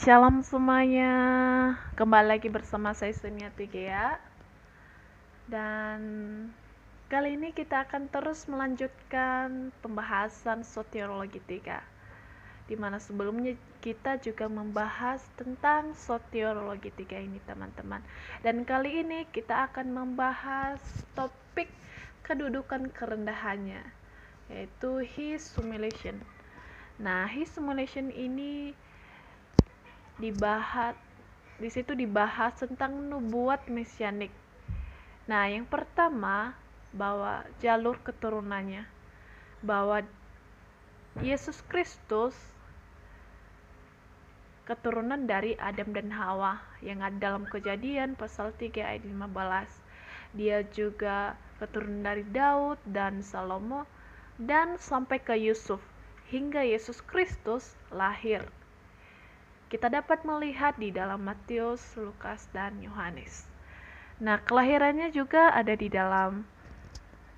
Shalom semuanya, kembali lagi bersama saya Sonia Tigea. Dan kali ini kita akan terus melanjutkan pembahasan soteriologi 3, dimana sebelumnya kita juga membahas tentang soteriologi 3 ini teman-teman. Dan kali ini kita akan membahas topik kedudukan kerendahannya, yaitu his humiliation. Nah, his humiliation ini di situ dibahas tentang nubuat mesianik. Nah, yang pertama bahwa jalur keturunannya, bahwa Yesus Kristus keturunan dari Adam dan Hawa yang ada dalam Kejadian pasal 3 ayat 15. Dia juga keturunan dari Daud dan Salomo dan sampai ke Yusuf hingga Yesus Kristus lahir. Kita dapat melihat di dalam Matius, Lukas, dan Yohanes. Nah, kelahirannya juga ada di dalam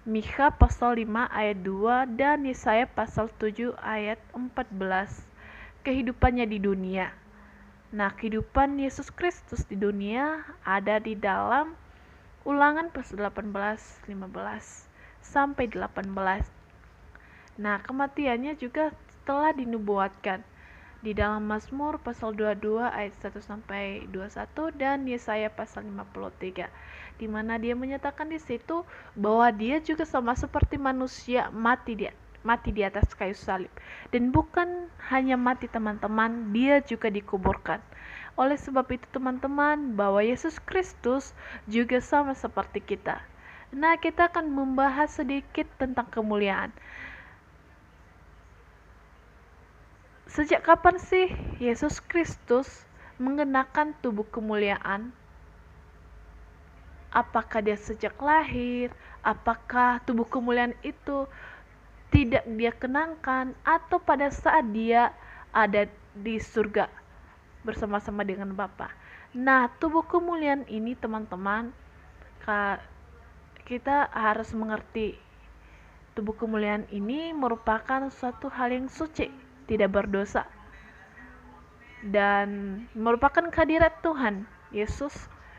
Mikha pasal 5 ayat 2 dan Yesaya pasal 7 ayat 14. Kehidupannya di dunia. Nah, kehidupan Yesus Kristus di dunia ada di dalam Ulangan pasal 18, 15 sampai 18. Nah, kematiannya juga telah dinubuatkan di dalam Mazmur pasal 22 ayat 1 sampai 21 dan Yesaya pasal 53, di mana dia menyatakan di situ bahwa dia juga sama seperti manusia mati di atas kayu salib. Dan bukan hanya mati teman-teman, dia juga dikuburkan. Oleh sebab itu teman-teman, bahwa Yesus Kristus juga sama seperti kita. Nah, kita akan membahas sedikit tentang kemuliaan. Sejak kapan sih Yesus Kristus mengenakan tubuh kemuliaan? Apakah dia sejak lahir? Apakah tubuh kemuliaan itu tidak dia kenakan? Atau pada saat dia ada di surga bersama-sama dengan Bapa? Nah, tubuh kemuliaan ini teman-teman, kita harus mengerti. Tubuh kemuliaan ini merupakan suatu hal yang suci, tidak berdosa, dan merupakan kehadirat Tuhan Yesus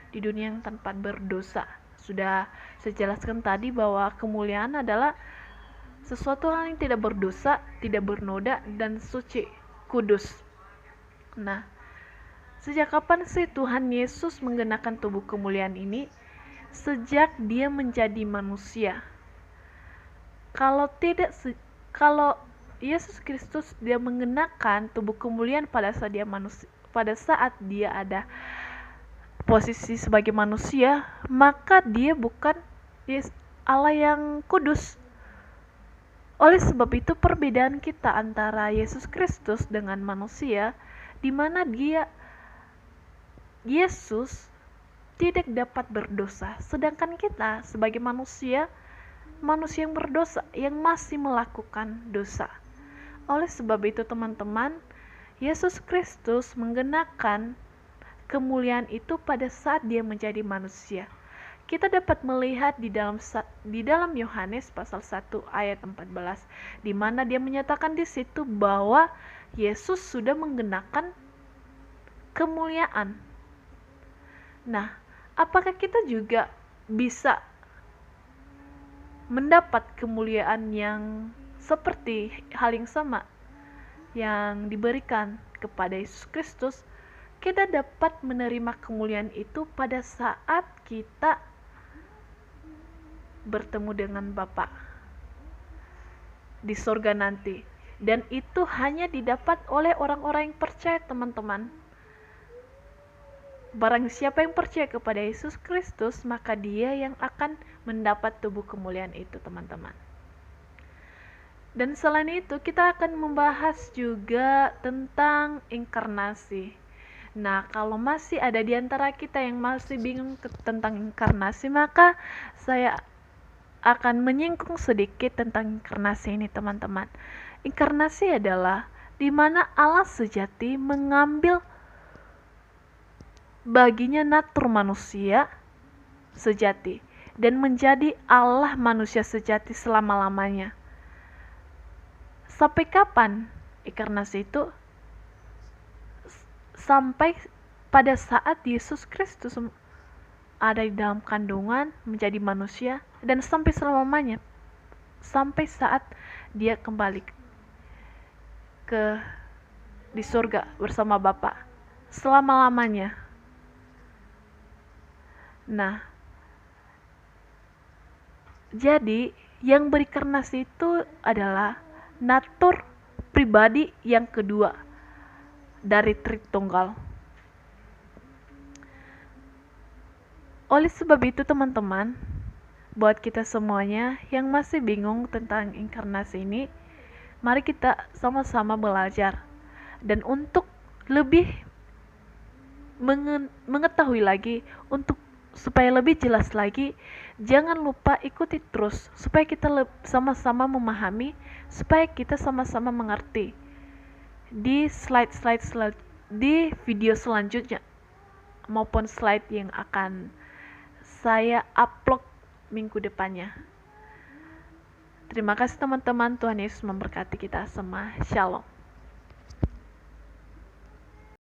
di dunia yang tanpa berdosa. Sudah saya jelaskan tadi bahwa kemuliaan adalah sesuatu hal yang tidak berdosa, tidak bernoda, dan suci, kudus. Nah, sejak kapan sih Tuhan Yesus mengenakan tubuh kemuliaan ini? Sejak dia menjadi manusia. Kalau Yesus Kristus dia mengenakan tubuh kemuliaan pada saat dia ada posisi sebagai manusia, maka dia bukan Allah yang kudus. Oleh sebab itu perbedaan kita antara Yesus Kristus dengan manusia, di mana Yesus tidak dapat berdosa, sedangkan kita sebagai manusia yang berdosa, yang masih melakukan dosa. Oleh sebab itu teman-teman, Yesus Kristus mengenakan kemuliaan itu pada saat dia menjadi manusia. Kita dapat melihat di dalam Yohanes pasal 1 ayat 14, di mana dia menyatakan di situ bahwa Yesus sudah mengenakan kemuliaan. Nah, apakah kita juga bisa mendapat kemuliaan yang seperti hal yang sama yang diberikan kepada Yesus Kristus? Kita dapat menerima kemuliaan itu pada saat kita bertemu dengan Bapa di surga nanti, dan itu hanya didapat oleh orang-orang yang percaya teman-teman. Barang siapa yang percaya kepada Yesus Kristus, maka dia yang akan mendapat tubuh kemuliaan itu teman-teman. Dan selain itu kita akan membahas juga tentang inkarnasi. Nah, kalau masih ada di antara kita yang masih bingung tentang inkarnasi, maka saya akan menyinggung sedikit tentang inkarnasi ini teman-teman. Inkarnasi adalah di mana Allah sejati mengambil baginya natur manusia sejati dan menjadi Allah manusia sejati selama-lamanya. Sampai kapan inkarnasi itu? sampai pada saat Yesus Kristus ada di dalam kandungan menjadi manusia, dan sampai selamanya, sampai saat dia kembali di surga bersama Bapa selama-lamanya. Nah, jadi yang berinkarnasi itu adalah natur pribadi yang kedua dari Tritunggal. Oleh sebab itu teman-teman, buat kita semuanya yang masih bingung tentang inkarnasi ini, mari kita sama-sama belajar. Dan untuk lebih mengetahui lagi, supaya lebih jelas lagi, jangan lupa ikuti terus supaya kita sama-sama memahami, supaya kita sama-sama mengerti di di video selanjutnya maupun slide yang akan saya upload minggu depannya. Terima kasih teman-teman, Tuhan Yesus memberkati kita semua. Shalom.